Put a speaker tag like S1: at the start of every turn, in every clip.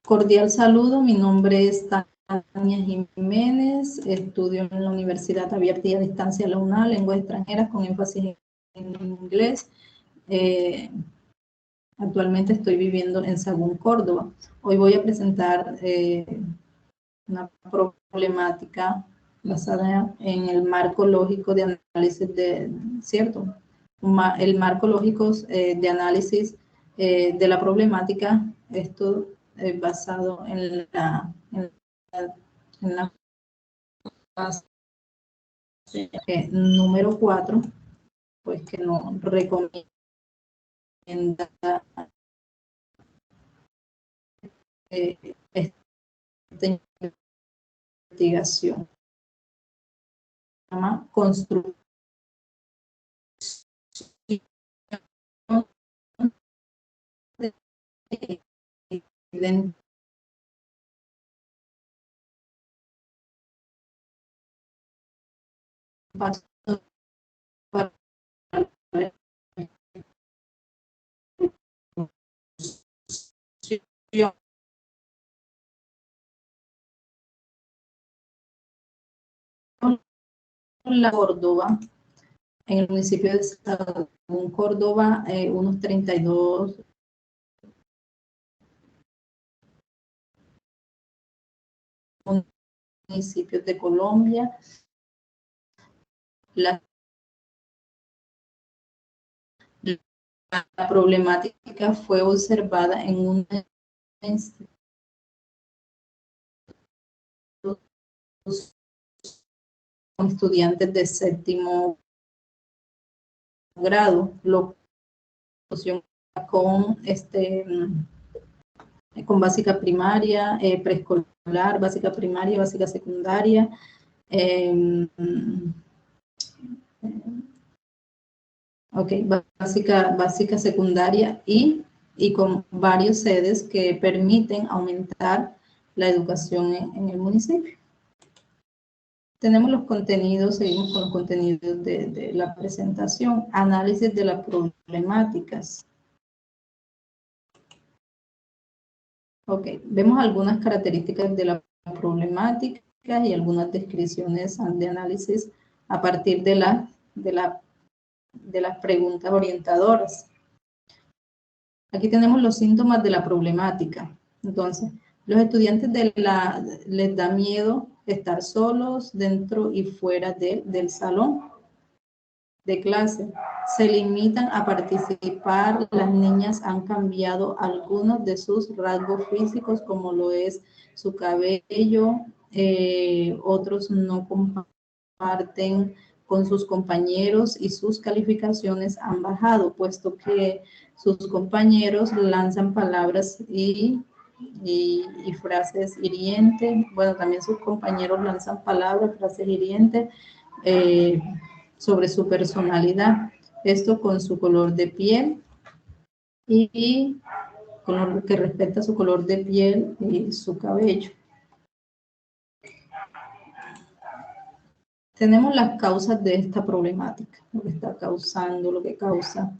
S1: Cordial saludo, mi nombre es Tania Jiménez, estudio en la Universidad Abierta y a Distancia la UNA, Lenguas Extranjeras con énfasis en inglés. Actualmente estoy viviendo en Sagún, Córdoba. Hoy voy a presentar una problemática basada en el marco lógico de análisis ¿cierto? El marco lógico de análisis de la problemática, esto basado en la fase número 4, pues que nos recomienda esta investigación. Se llama construcción de identidad para la Córdoba, en el municipio de Sagún, Córdoba, unos 32 municipios de Colombia. La problemática fue observada en un instituto con estudiantes de séptimo grado, con básica primaria, preescolar, básica primaria, básica secundaria, básica secundaria y con varios sedes que permiten aumentar la educación en el municipio. Tenemos los contenidos, seguimos con los contenidos de la presentación. Análisis de las problemáticas. Ok, vemos algunas características de la problemática y algunas descripciones de análisis a partir de las preguntas orientadoras. Aquí tenemos los síntomas de la problemática. Entonces, los estudiantes les da miedo estar solos dentro y fuera del salón de clase. Se limitan a participar. Las niñas han cambiado algunos de sus rasgos físicos, como lo es su cabello. Otros no comparten con sus compañeros y sus calificaciones han bajado, puesto que sus compañeros lanzan palabras y frases hirientes. Bueno, también sus compañeros lanzan palabras, frases hirientes sobre su personalidad. Esto con su color de piel y con lo que respecta a su color de piel y su cabello. Tenemos las causas de esta problemática, lo que está causando, lo que causa,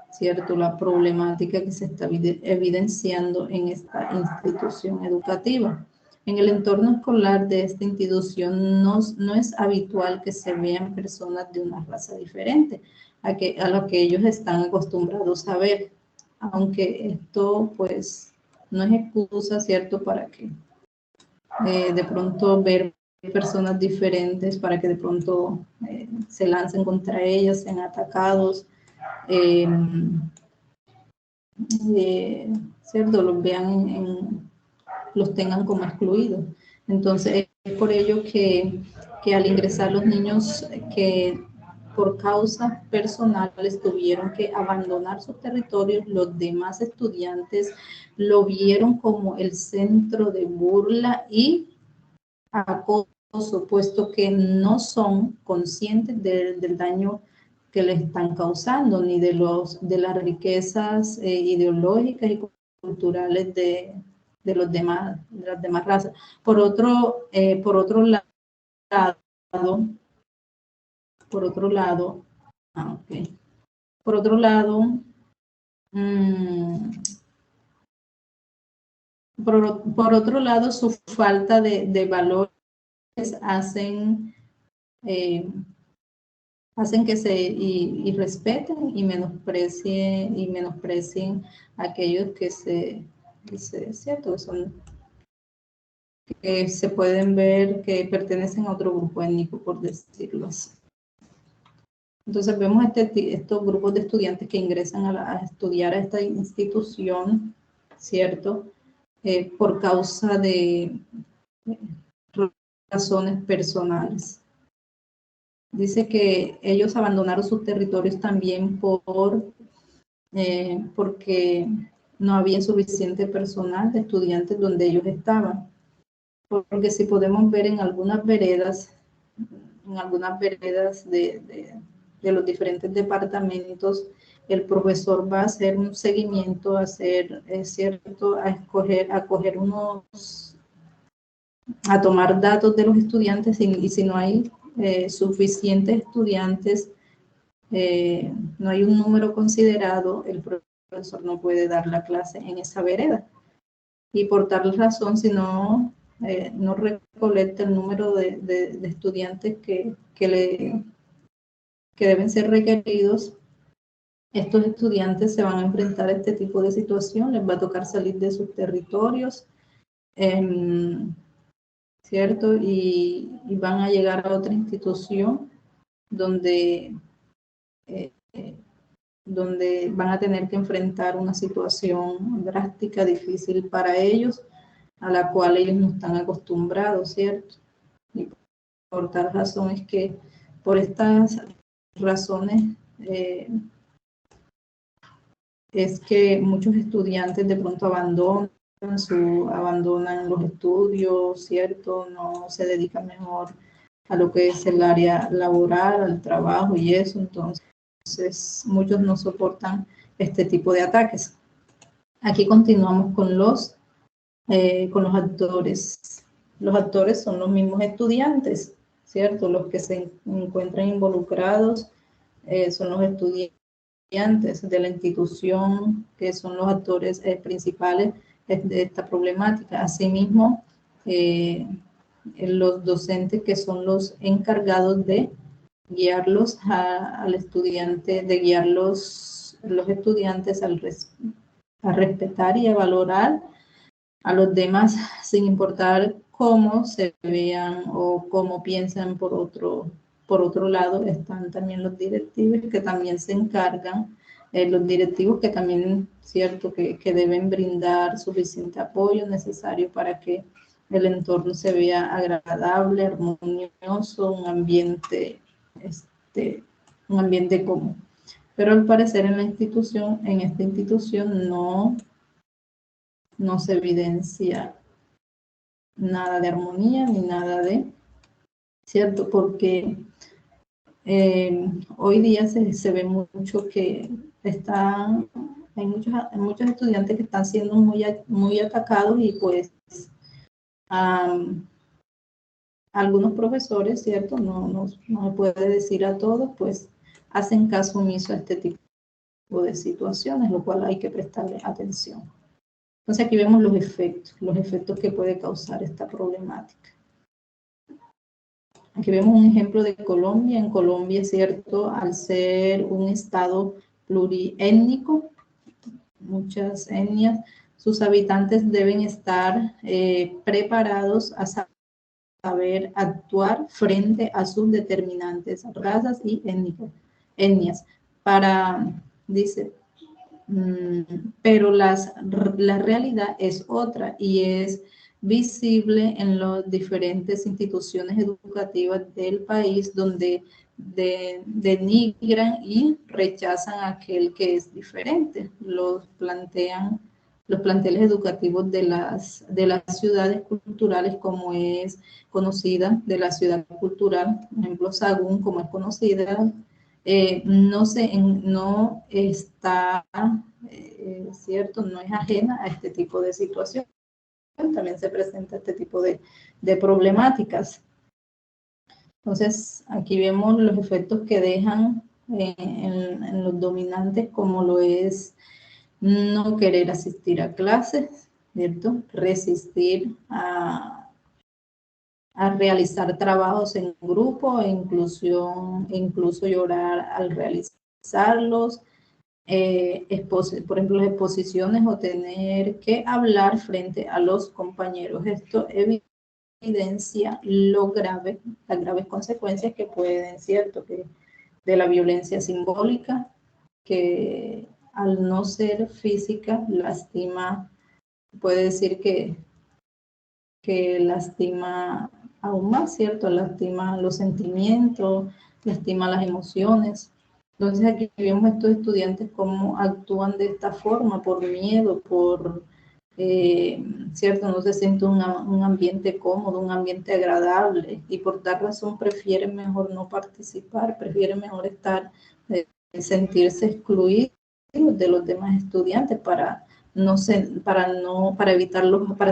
S1: ¿cierto?, la problemática que se está evidenciando en esta institución educativa. En el entorno escolar de esta institución no es habitual que se vean personas de una raza diferente a lo que ellos están acostumbrados a ver, aunque esto pues no es excusa, ¿cierto?, para que de pronto ver personas diferentes, para que de pronto se lancen contra ellas, sean atacados, ¿cierto?, los vean los tengan como excluidos. Entonces, es por ello que al ingresar los niños que por causas personales tuvieron que abandonar sus territorios, los demás estudiantes lo vieron como el centro de burla y acoso, puesto que no son conscientes del daño que le están causando, ni de las riquezas ideológicas y culturales de las demás razas. Por otro lado, por otro lado, su falta de valores hacen que y respeten y menosprecien a aquellos ¿cierto? Que se pueden ver que pertenecen a otro grupo étnico, por decirlo así. Entonces vemos estos grupos de estudiantes que ingresan a estudiar a esta institución, ¿cierto? Por causa de razones personales. Dice que ellos abandonaron sus territorios también porque no había suficiente personal de estudiantes donde ellos estaban. Porque si podemos ver en algunas veredas de los diferentes departamentos, el profesor va a hacer un seguimiento, a tomar datos de los estudiantes y si no hay suficientes estudiantes, no hay un número considerado, el profesor no puede dar la clase en esa vereda. Y por tal razón, si no recolecta el número de estudiantes que deben ser requeridos, estos estudiantes se van a enfrentar a este tipo de situación, les va a tocar salir de sus territorios, ¿cierto? Y van a llegar a otra institución donde van a tener que enfrentar una situación drástica, difícil para ellos, a la cual ellos no están acostumbrados, ¿cierto? Y por tal razón es que, por estas razones, es que muchos estudiantes de pronto abandonan los estudios, ¿cierto? No se dedican mejor a lo que es el área laboral, al trabajo y eso, entonces muchos no soportan este tipo de ataques. Aquí continuamos con los actores. Los actores son los mismos estudiantes, ¿cierto? Los que se encuentran involucrados son los estudiantes de la institución, que son los actores principales de esta problemática. Asimismo, los docentes, que son los encargados de guiarlos al estudiante, de guiar los estudiantes a respetar y a valorar a los demás, sin importar cómo se vean o cómo piensan. Por otro lado, están también los directivos que también se encargan, los directivos que también, cierto, que deben brindar suficiente apoyo necesario para que el entorno se vea agradable, armonioso, un ambiente común. Pero al parecer en esta institución no se evidencia nada de armonía ni nada de, ¿cierto? Porque hoy día se ve mucho que hay muchos estudiantes que están siendo muy atacados y pues algunos profesores, ¿cierto? No me puede decir a todos, pues hacen caso omiso a este tipo de situaciones, lo cual hay que prestarle atención. Entonces aquí vemos los efectos que puede causar esta problemática. Aquí vemos un ejemplo de Colombia. En Colombia, ¿cierto? Al ser un estado pluriétnico, muchas etnias, sus habitantes deben estar preparados a saber actuar frente a sus determinantes razas y etnias. Pero la realidad es otra y es visible en las diferentes instituciones educativas del país, donde denigran y rechazan a aquel que es diferente. Los planteles educativos de las ciudades culturales, como es conocida, de la ciudad cultural, por ejemplo, Sagún, como es conocida, no está, ¿cierto? No es ajena a este tipo de situación. También se presenta este tipo de problemáticas. Entonces, aquí vemos los efectos que dejan en los dominantes, como lo es no querer asistir a clases, ¿cierto? Resistir a realizar trabajos en grupo, incluso llorar al realizarlos, por ejemplo, exposiciones o tener que hablar frente a los compañeros. Esto evidencia las graves consecuencias que pueden, ¿cierto?, que de la violencia simbólica, que al no ser física, lastima, puede decir que lastima aún más, ¿cierto? Lastima los sentimientos, lastima las emociones. Entonces aquí vemos estos estudiantes cómo actúan de esta forma, por miedo, ¿cierto? No se siente un ambiente cómodo, un ambiente agradable, y por tal razón prefieren mejor no participar, prefieren mejor sentirse excluidos de los demás estudiantes para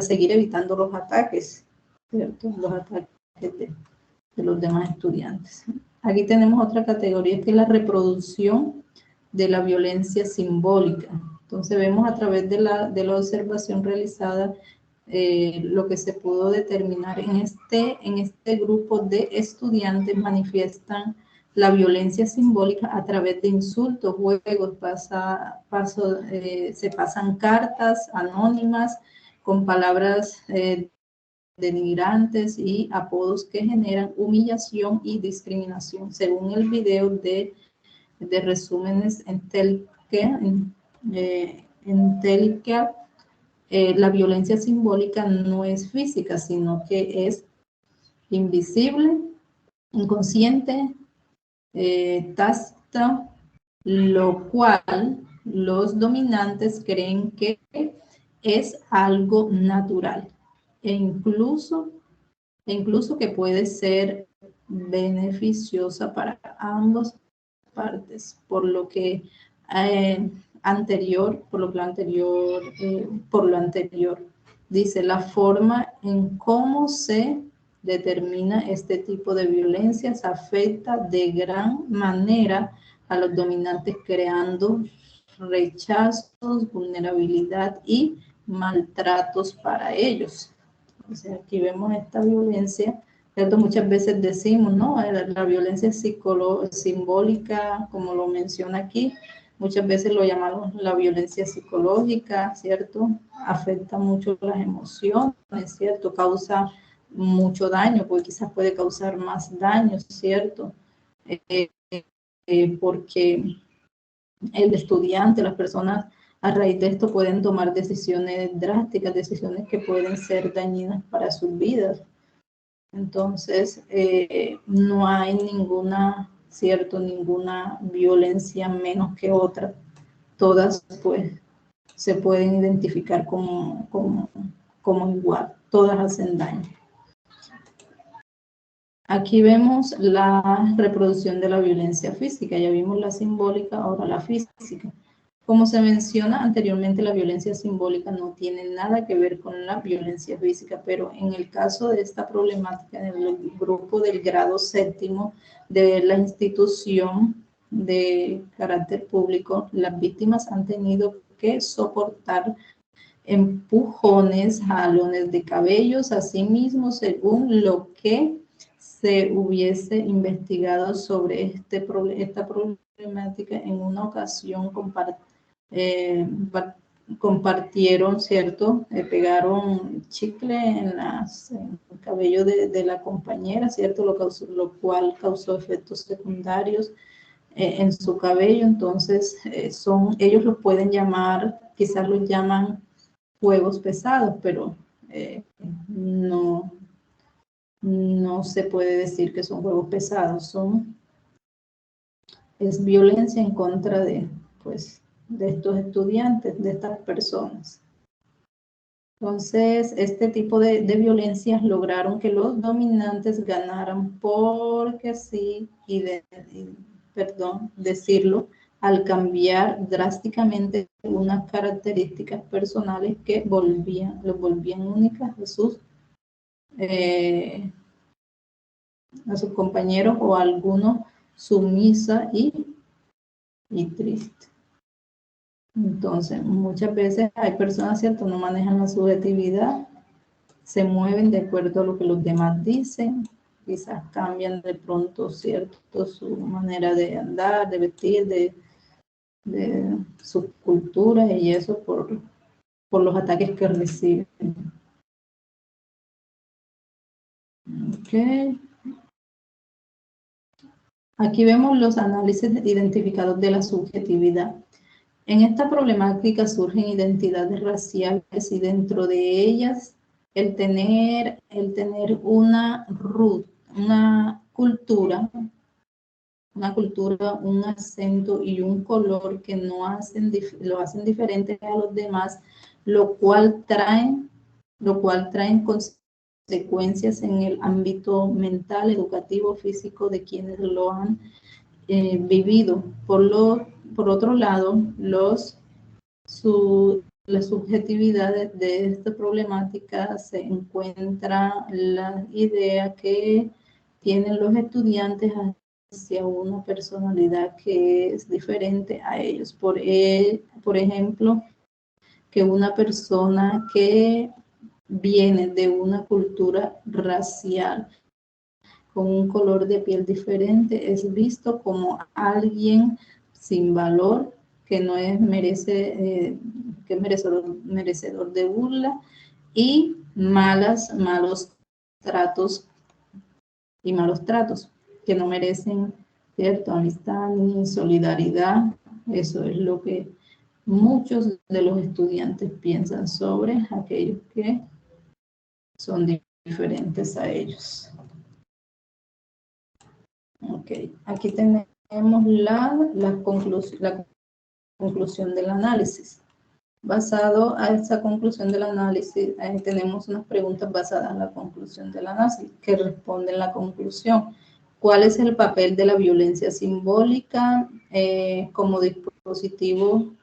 S1: seguir evitando los ataques, ¿cierto? Los ataques de los demás estudiantes. Aquí tenemos otra categoría que es la reproducción de la violencia simbólica. Entonces vemos a través de la observación realizada lo que se pudo determinar en este grupo de estudiantes. Manifiestan la violencia simbólica a través de insultos, juegos, se pasan cartas anónimas con palabras denigrantes y apodos que generan humillación y discriminación. Según el video de resúmenes en Telcare, la violencia simbólica no es física, sino que es invisible, inconsciente, tácita, lo cual los dominantes creen que es algo natural e incluso que puede ser beneficiosa para ambas partes, por lo anterior, dice la forma en cómo se determina este tipo de violencias afecta de gran manera a los dominantes, creando rechazos, vulnerabilidad y maltratos para ellos. O sea, aquí vemos esta violencia, ¿cierto? Muchas veces decimos, ¿no? La violencia simbólica, como lo menciona aquí, muchas veces lo llamamos la violencia psicológica, ¿cierto? Afecta mucho las emociones, ¿cierto? Causa mucho daño, porque quizás puede causar más daño, ¿cierto? Porque el estudiante, las personas a raíz de esto pueden tomar decisiones drásticas, decisiones que pueden ser dañinas para sus vidas. Entonces, no hay ninguna violencia menos que otra. Todas, pues, se pueden identificar como igual. Todas hacen daño. Aquí vemos la reproducción de la violencia física. Ya vimos la simbólica, ahora la física. Como se menciona anteriormente, la violencia simbólica no tiene nada que ver con la violencia física, pero en el caso de esta problemática, en el grupo del grado séptimo de la institución de carácter público, las víctimas han tenido que soportar empujones, jalones de cabellos, asimismo, según lo que se hubiese investigado sobre esta problemática. En una ocasión compartieron, ¿cierto? Pegaron chicle en el cabello de la compañera, ¿cierto? Lo cual causó efectos secundarios en su cabello. Entonces, ellos los pueden llamar, quizás los llaman juegos pesados, pero no se puede decir que son juegos pesados, es violencia en contra de estos estudiantes, de estas personas. Entonces, este tipo de violencias lograron que los dominantes ganaran porque sí, decirlo, al cambiar drásticamente unas características personales que los volvían únicas a sus compañeros o a algunos sumisa y triste. Entonces, muchas veces hay personas, ¿cierto?, no manejan la subjetividad, se mueven de acuerdo a lo que los demás dicen, quizás cambian de pronto, ¿cierto?, su manera de andar, de vestir, de sus culturas y eso por los ataques que reciben. Okay. Aquí vemos los análisis identificados de la subjetividad. En esta problemática surgen identidades raciales y dentro de ellas el tener una cultura, un acento y un color que lo hacen diferente a los demás, lo cual traen consecuencias en el ámbito mental, educativo, físico de quienes lo han vivido. Por otro lado, la subjetividad de esta problemática se encuentra la idea que tienen los estudiantes hacia una personalidad que es diferente a ellos. Por ejemplo, que una persona que viene de una cultura racial con un color de piel diferente es visto como alguien sin valor, que no es que es merecedor de burla y malos tratos que no merecen, ¿cierto?, amistad ni solidaridad. Eso es lo que muchos de los estudiantes piensan sobre aquellos que son diferentes a ellos. Ok, aquí tenemos la conclusión del análisis. Basado a esa conclusión del análisis, tenemos unas preguntas basadas en la conclusión del análisis que responden la conclusión. ¿Cuál es el papel de la violencia simbólica como dispositivo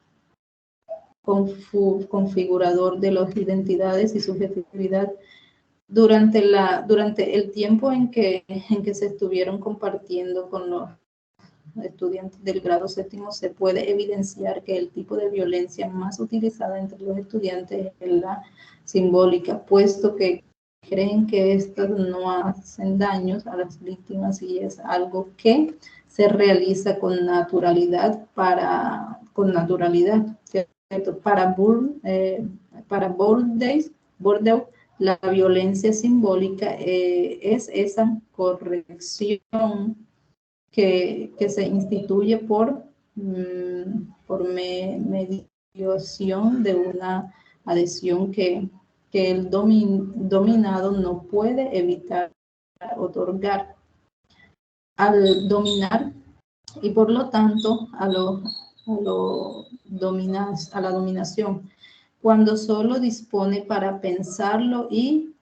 S1: configurador de las identidades y subjetividad? Durante el tiempo en que se estuvieron compartiendo con los estudiantes del grado séptimo, se puede evidenciar que el tipo de violencia más utilizada entre los estudiantes es la simbólica, puesto que creen que estas no hacen daños a las víctimas y es algo que se realiza con naturalidad, ¿cierto? Para Bourdieu, la violencia simbólica es esa corrección que se instituye por mediación de una adhesión que el dominado no puede evitar otorgar. Al dominar y por lo tanto a la dominación, cuando solo dispone para pensarlo y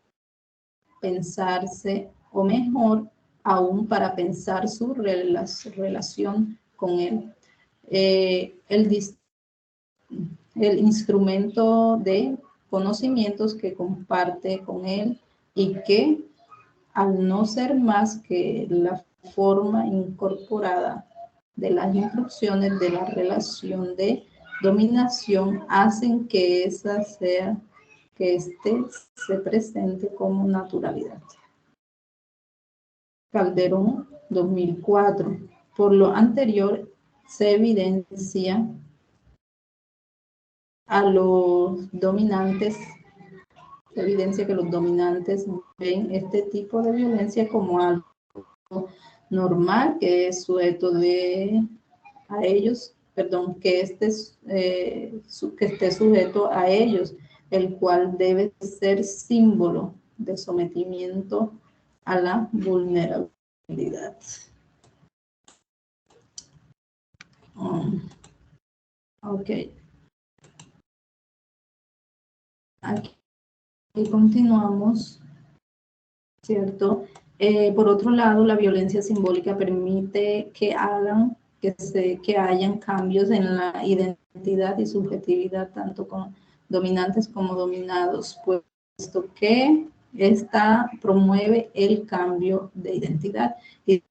S1: pensarse, o mejor aún para pensar su relación con él. El instrumento de conocimientos que comparte con él y que al no ser más que la forma incorporada de las instrucciones de la relación de dominación, hacen que éste se presente como naturalidad. Calderón, 2004. Por lo anterior, se evidencia que los dominantes ven este tipo de violencia como algo normal, que es sujeto a ellos, que esté sujeto a ellos, el cual debe ser símbolo de sometimiento a la vulnerabilidad. Ok. Aquí continuamos, ¿cierto? Por otro lado, la violencia simbólica permite que hayan cambios en la identidad y subjetividad, tanto con dominantes como dominados, puesto que esta promueve el cambio de identidad y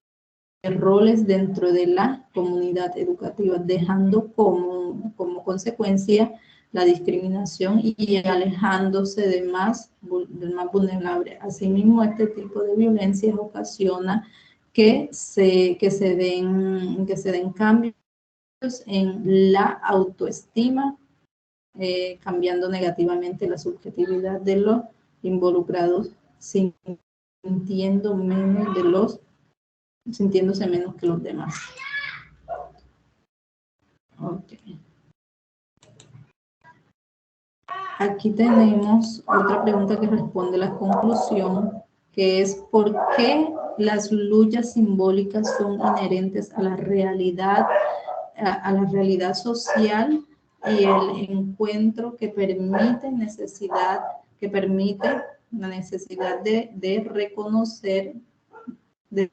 S1: roles dentro de la comunidad educativa, dejando como consecuencia la discriminación y alejándose del más vulnerable. Asimismo, este tipo de violencias ocasiona que se den cambios en la autoestima, cambiando negativamente la subjetividad de los involucrados, sintiéndose menos que los demás. Okay. Aquí tenemos otra pregunta que responde la conclusión, que es ¿por qué las luchas simbólicas son inherentes a la realidad social y el encuentro que permite la necesidad de reconocer, de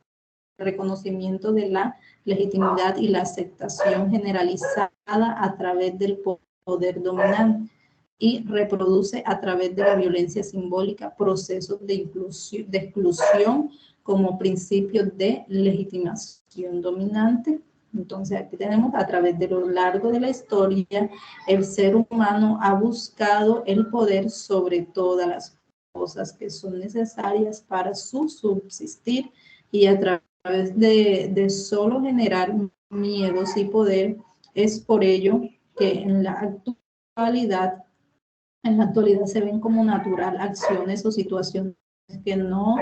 S1: reconocimiento de la legitimidad y la aceptación generalizada a través del poder dominante, y reproduce a través de la violencia simbólica procesos de exclusión como principio de legitimación dominante? Entonces aquí tenemos, a través de lo largo de la historia, el ser humano ha buscado el poder sobre todas las cosas que son necesarias para su subsistir, y a través de solo generar miedos y poder. Es por ello que en la actualidad se ven como natural acciones o situaciones que no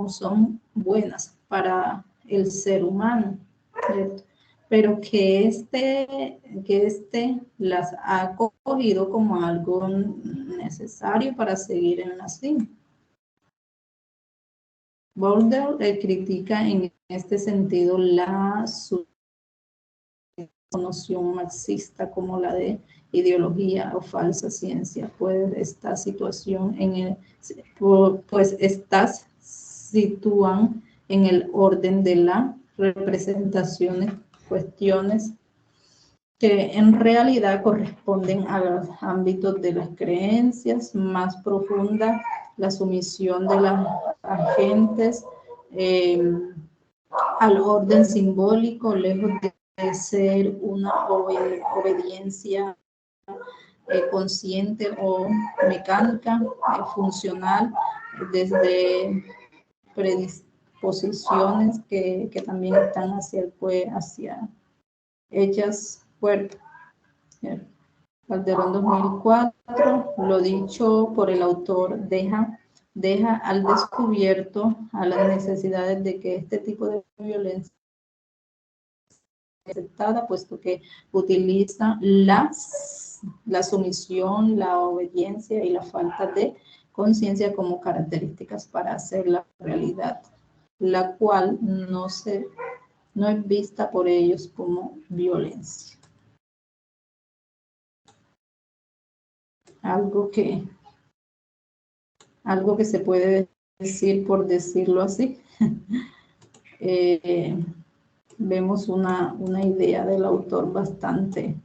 S1: son buenas para el ser humano, ¿cierto? Pero que las ha cogido como algo necesario para seguir en la cima. Bourdieu critica en este sentido la noción marxista como la de ideología o falsa ciencia, pues esta situación estas sitúan en el orden de las representaciones cuestiones que en realidad corresponden a los ámbitos de las creencias más profundas, la sumisión de las agentes al orden simbólico, lejos de ser una obediencia consciente o mecánica, funcional, desde predisposiciones que también están hacia hechas fuertes. Calderón 2004, lo dicho por el autor, deja al descubierto a las necesidades de que este tipo de violencia aceptada, puesto que utiliza la sumisión, la obediencia y la falta de conciencia como características para hacer la realidad, la cual no es vista por ellos como violencia. Algo que se puede decir, por decirlo así. Vemos una idea del autor bastante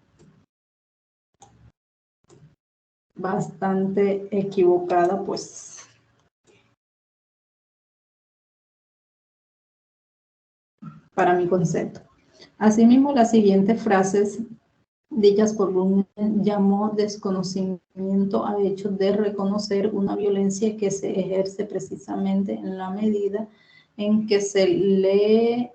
S1: equivocada, pues. Para mi concepto. Asimismo, las siguientes frases dichas por Bloom llamó desconocimiento a hechos de reconocer una violencia que se ejerce precisamente en la medida en que se le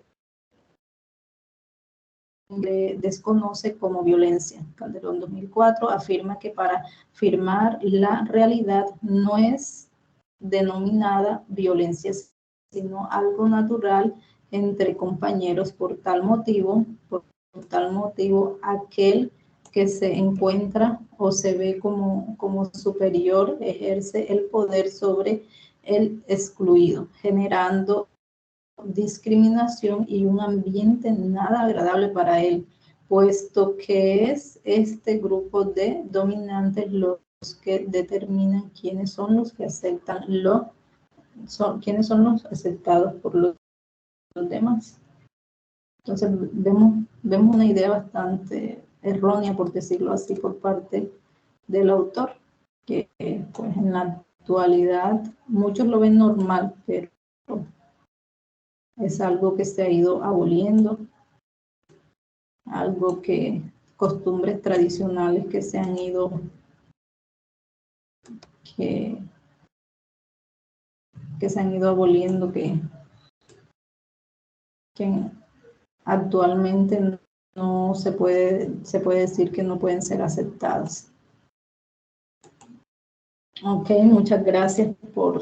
S1: desconoce como violencia. Calderón 2004 afirma que para afirmar la realidad no es denominada violencia, sino algo natural entre compañeros. Por tal motivo, aquel que se encuentra o se ve como superior ejerce el poder sobre el excluido, generando discriminación y un ambiente nada agradable para él, puesto que es este grupo de dominantes los que determinan quiénes son los que aceptan quiénes son los aceptados por los demás. Entonces vemos una idea bastante errónea, por decirlo así, por parte del autor, que pues en la actualidad muchos lo ven normal, pero es algo que se ha ido aboliendo, algo que, costumbres tradicionales que se han ido, que se han ido aboliendo, que actualmente no se puede decir que no pueden ser aceptadas. Ok, muchas gracias por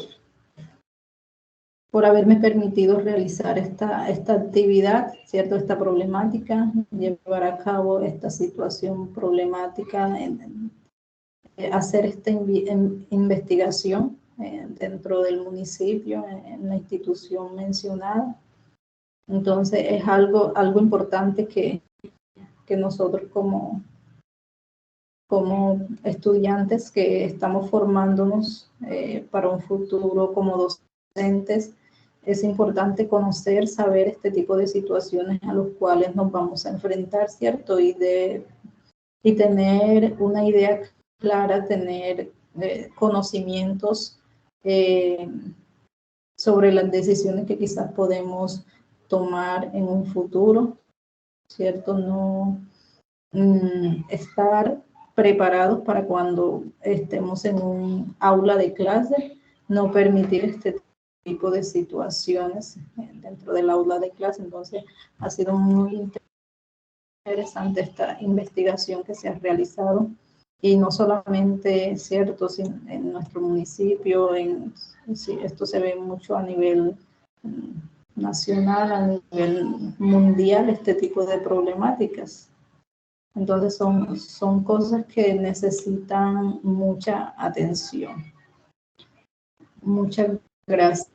S1: haberme permitido realizar esta actividad, ¿cierto? Esta problemática, llevar a cabo esta situación problemática, hacer esta investigación dentro del municipio, en la institución mencionada. Entonces es algo importante que nosotros como estudiantes que estamos formándonos para un futuro como docentes, es importante conocer, saber este tipo de situaciones a los cuales nos vamos a enfrentar, ¿cierto? Y tener una idea clara, tener conocimientos sobre las decisiones que quizás podemos tomar en un futuro, ¿cierto? No estar preparados para cuando estemos en un aula de clase, no permitir este tipo de situaciones dentro del aula de clase. Entonces, ha sido muy interesante esta investigación que se ha realizado, y no solamente, cierto, en nuestro municipio, esto se ve mucho a nivel nacional, a nivel mundial, este tipo de problemáticas. Entonces son cosas que necesitan mucha atención. Muchas gracias.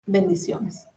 S1: Bendiciones.